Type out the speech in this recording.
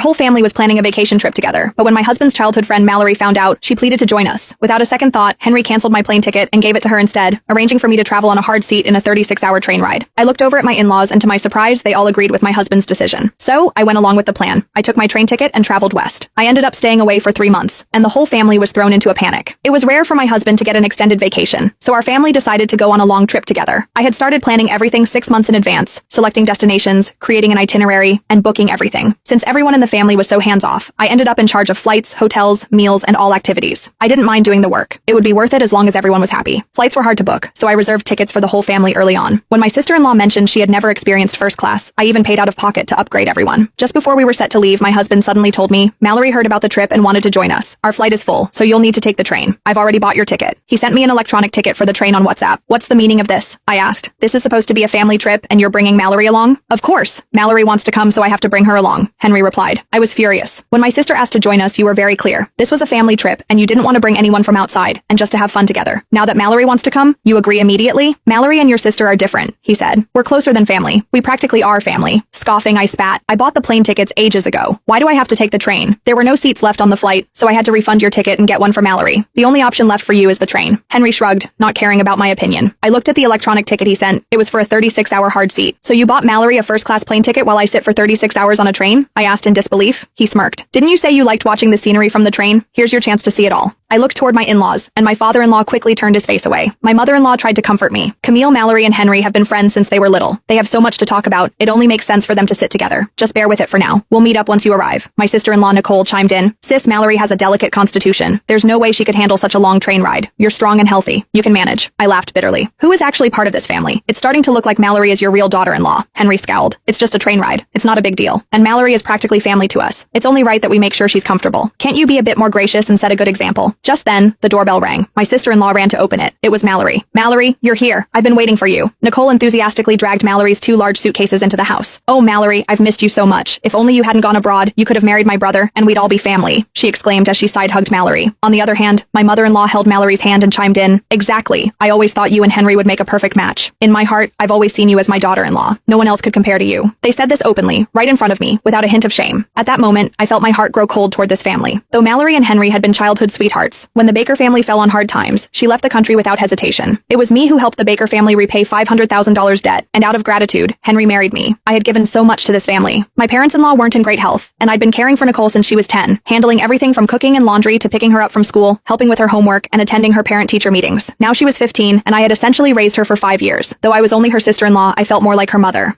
Our whole family was planning a vacation trip together, but when my husband's childhood friend Mallory found out, she pleaded to join us. Without a second thought, Henry canceled my plane ticket and gave it to her instead, arranging for me to travel on a hard seat in a 36-hour train ride. I looked over at my in-laws, and to my surprise, they all agreed with my husband's decision. So, I went along with the plan. I took my train ticket and traveled west. I ended up staying away for 3 months, and the whole family was thrown into a panic. It was rare for my husband to get an extended vacation, so our family decided to go on a long trip together. I had started planning everything 6 months in advance, selecting destinations, creating an itinerary, and booking everything. Since everyone in the family was so hands-off, I ended up in charge of flights, hotels, meals, and all activities. I didn't mind doing the work. It would be worth it as long as everyone was happy. Flights were hard to book, so I reserved tickets for the whole family early on. When my sister-in-law mentioned she had never experienced first class, I even paid out of pocket to upgrade everyone. Just before we were set to leave, my husband suddenly told me, "Mallory heard about the trip and wanted to join us. Our flight is full, so you'll need to take the train. I've already bought your ticket." He sent me an electronic ticket for the train on WhatsApp. "What's the meaning of this?" I asked. "This is supposed to be a family trip, and you're bringing Mallory along?" "Of course. Mallory wants to come, so I have to bring her along," Henry replied. I was furious. "When my sister asked to join us, you were very clear. This was a family trip, and you didn't want to bring anyone from outside, and just to have fun together. Now that Mallory wants to come, you agree immediately?" "Mallory and your sister are different," he said. "We're closer than family. We practically are family." Scoffing, I spat. "I bought the plane tickets ages ago. Why do I have to take the train? There were no seats left on the flight, so I had to refund your ticket and get one for Mallory. The only option left for you is the train." Henry shrugged, not caring about my opinion. I looked at the electronic ticket he sent. It was for a 36-hour hard seat. "So you bought Mallory a first-class plane ticket while I sit for 36 hours on a train?" I asked in disbelief. He smirked. "Didn't you say you liked watching the scenery from the train? Here's your chance to see it all." I looked toward my in-laws, and my father-in-law quickly turned his face away. My mother-in-law tried to comfort me. "Camille, Mallory, and Henry have been friends since they were little. They have so much to talk about. It only makes sense for them to sit together. Just bear with it for now. We'll meet up once you arrive." My sister-in-law Nicole chimed in. "Sis, Mallory has a delicate constitution. There's no way she could handle such a long train ride. You're strong and healthy. You can manage." I laughed bitterly. "Who is actually part of this family? It's starting to look like Mallory is your real daughter-in-law." Henry scowled. "It's just a train ride. It's not a big deal. And Mallory is practically family to us. It's only right that we make sure she's comfortable. Can't you be a bit more gracious and set a good example?" Just then, the doorbell rang. My sister-in-law ran to open it. It was Mallory. "Mallory, you're here. I've been waiting for you." Nicole enthusiastically dragged Mallory's 2 large suitcases into the house. "Oh, Mallory, I've missed you so much. If only you hadn't gone abroad, you could have married my brother, and we'd all be family," she exclaimed as she side-hugged Mallory. On the other hand, my mother-in-law held Mallory's hand and chimed in. "Exactly. I always thought you and Henry would make a perfect match. In my heart, I've always seen you as my daughter-in-law. No one else could compare to you." They said this openly, right in front of me, without a hint of shame. At that moment, I felt my heart grow cold toward this family. Though Mallory and Henry had been childhood sweethearts, when the Baker family fell on hard times, she left the country without hesitation. It was me who helped the Baker family repay $500,000 debt, and out of gratitude, Henry married me. I had given so much to this family. My parents-in-law weren't in great health, and I'd been caring for Nicole since she was 10, handling everything from cooking and laundry to picking her up from school, helping with her homework, and attending her parent-teacher meetings. Now she was 15, and I had essentially raised her for 5 years. Though I was only her sister-in-law, I felt more like her mother.